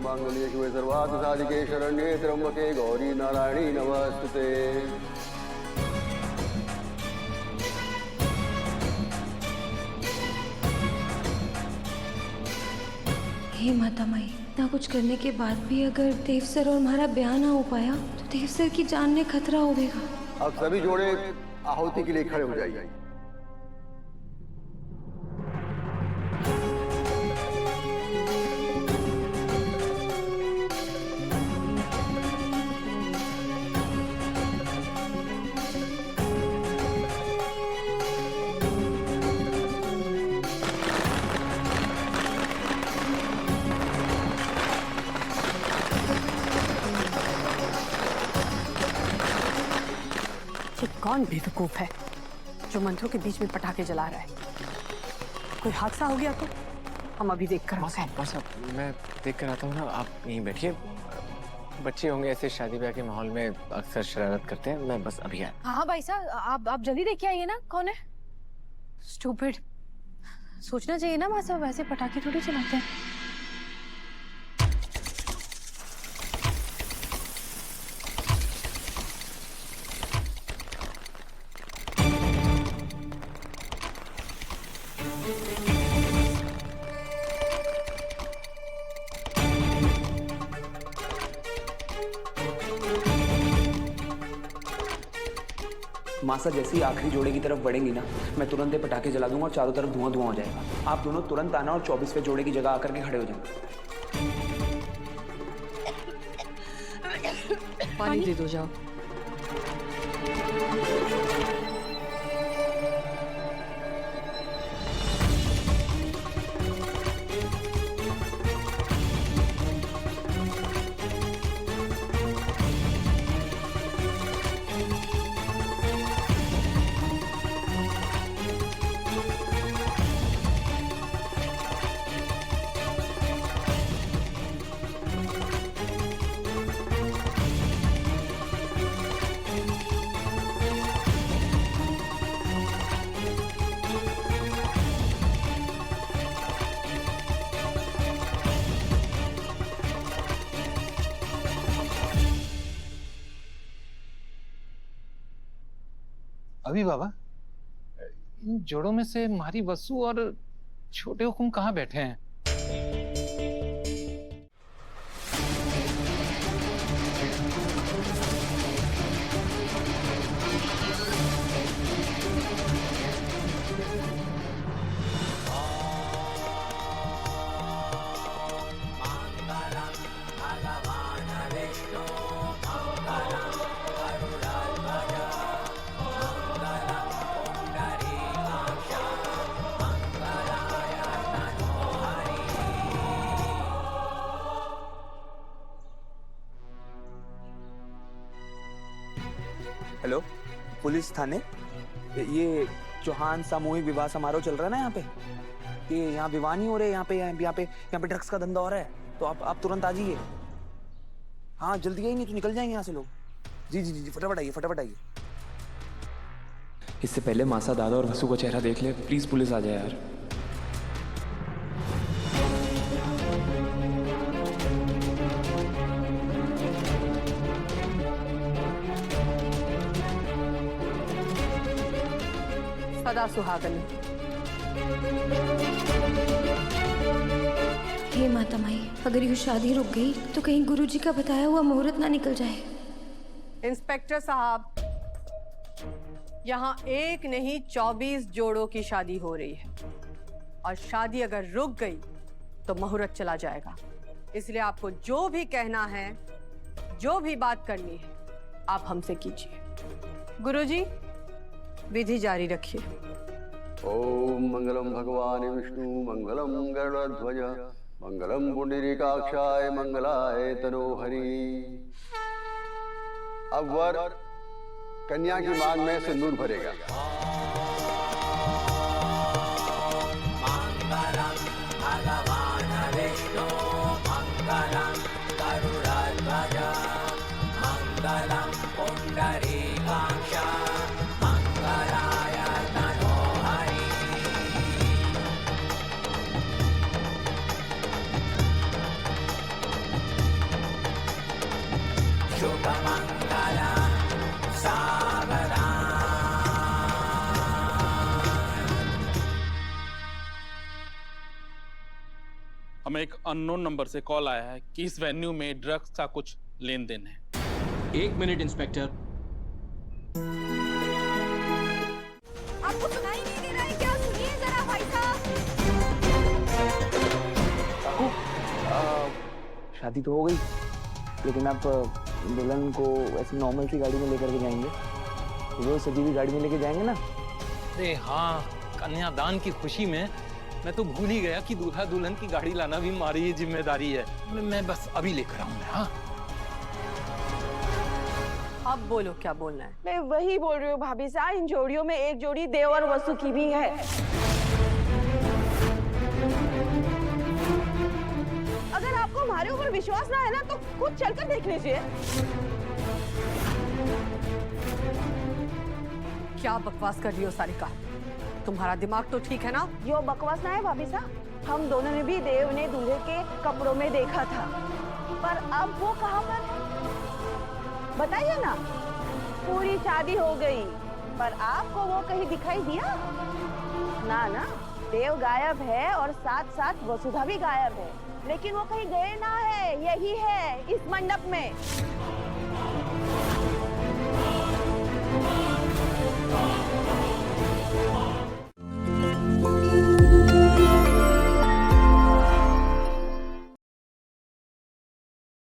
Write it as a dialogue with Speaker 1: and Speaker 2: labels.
Speaker 1: मांगल्ये शिवे सर्वार्थ साधिके शरण्ये त्र्यंबके गौरी नारायणी नमस्तुते।
Speaker 2: हे माता माई, इतना कुछ करने के बाद भी अगर देव सर और हमारा ब्याह ना हो पाया तो देव सर की जान में खतरा होगा।
Speaker 1: अब सभी जोड़े आहुति के लिए खड़े हो जाइए।
Speaker 3: ये कौन बेवकूफ है जो मंत्रों के बीच में पटाखे जला रहा है? कोई हादसा हो गया तो हम अभी देख कर
Speaker 4: बस मैं देख कर आता हूँ ना, आप यहीं बैठिए। बच्चे होंगे ऐसे शादी ब्याह के माहौल में अक्सर शरारत करते हैं। मैं बस अभी आया।
Speaker 3: हाँ भाई साहब, आप जल्दी देख के आइए ना। कौन है? स्टूपिड। सोचना चाहिए ना माँ साहब, वैसे पटाखे थोड़ी चलाते हैं।
Speaker 5: मासा जैसे ही आखिरी जोड़े की तरफ बढ़ेंगी ना, मैं तुरंत ये पटाखे जला दूंगा और चारों तरफ धुआं धुआं हो जाएगा। आप दोनों तुरंत आना और 24वें जोड़े की जगह आकर के खड़े हो जाना।
Speaker 3: पानी दे दो जाओ।
Speaker 6: अभी बाबा, इन जोड़ों में से मारी वसु और छोटे हुकुम कहाँ बैठे हैं?
Speaker 5: हेलो, पुलिस थाने। ये चौहान सामूहिक विवाह समारोह चल रहा है ना यहाँ पे। ये यहाँ विवाह नहीं हो रहे, यहाँ पे ड्रग्स का धंधा हो रहा है। तो आप तुरंत आ जाइए। हाँ जल्दी आइए, नहीं तो निकल जाएंगे यहाँ से लोग। जी जी जी, फटाफट आइए, फटाफट आइए। इससे पहले मासा, दादा और वसु का चेहरा देख ले। प्लीज पुलिस आ जाए यार।
Speaker 3: सदा सुहागन।
Speaker 2: हे माता माई, अगर ये शादी रुक गई तो कहीं गुरुजी का बताया हुआ मुहूर्त ना निकल जाए।
Speaker 3: इंस्पेक्टर साहब, यहाँ एक नहीं 24 जोड़ों की शादी हो रही है और शादी अगर रुक गई तो मुहूर्त चला जाएगा। इसलिए आपको जो भी कहना है, जो भी बात करनी है, आप हमसे कीजिए। गुरुजी, विधि जारी रखिए।
Speaker 1: ओम मंगलम भगवान विष्णु मंगलम गरुड़ध्वज मंगलम पुंडरीकाक्षाय मंगलाय तनोहरि। अब वर कन्या की मांग में सिंदूर भरेगा।
Speaker 7: मंगलम भगवान विष्णु मंगलम गरुड़ध्वज मंगलम पुंडरीकाक्ष मंगलाय तनोहरि।
Speaker 8: हमें एक अननोन नंबर से कॉल आया है कि इस वेन्यू में ड्रग्स का कुछ लेन देन है।
Speaker 9: 1 मिनट इंस्पेक्टर।
Speaker 2: आपको सुनाई नहीं दे रहा है क्या? सुनिए जरा भाई साहब।
Speaker 5: शादी तो हो गई, लेकिन आप दुल्हन को ऐसी नॉर्मल सी गाड़ी में लेकर के जाएंगे? वो सजी हुई गाड़ी में लेके जाएंगे ना?
Speaker 6: अरे हाँ, कन्यादान की खुशी में मैं तो भूल ही गया कि दूल्हा दुल्हन की गाड़ी लाना भी हमारी जिम्मेदारी है। मैं बस अभी लेकर आऊंगा। हाँ,
Speaker 3: अब बोलो क्या बोलना है।
Speaker 10: मैं वही बोल रही हूँ भाभी साहब, इन जोड़ियों में एक जोड़ी देव और वसु की भी है। अगर आपको हमारे ऊपर विश्वास ना है ना, तो खुद चलकर देख लीजिए।
Speaker 3: क्या बकवास कर रही हो सारिका? तुम्हारा दिमाग तो ठीक है ना?
Speaker 10: यो बकवास ना है भाभी साहब, हम दोनों ने भी देव ने दूल्हे के कपड़ों में देखा था, पर अब वो कहाँ पर है बताइए ना। पूरी शादी हो गई, पर आपको वो कहीं दिखाई दिया? ना ना, देव गायब है और साथ साथ वसुधा भी गायब है, लेकिन वो कहीं गए ना है, यही है इस मंडप में।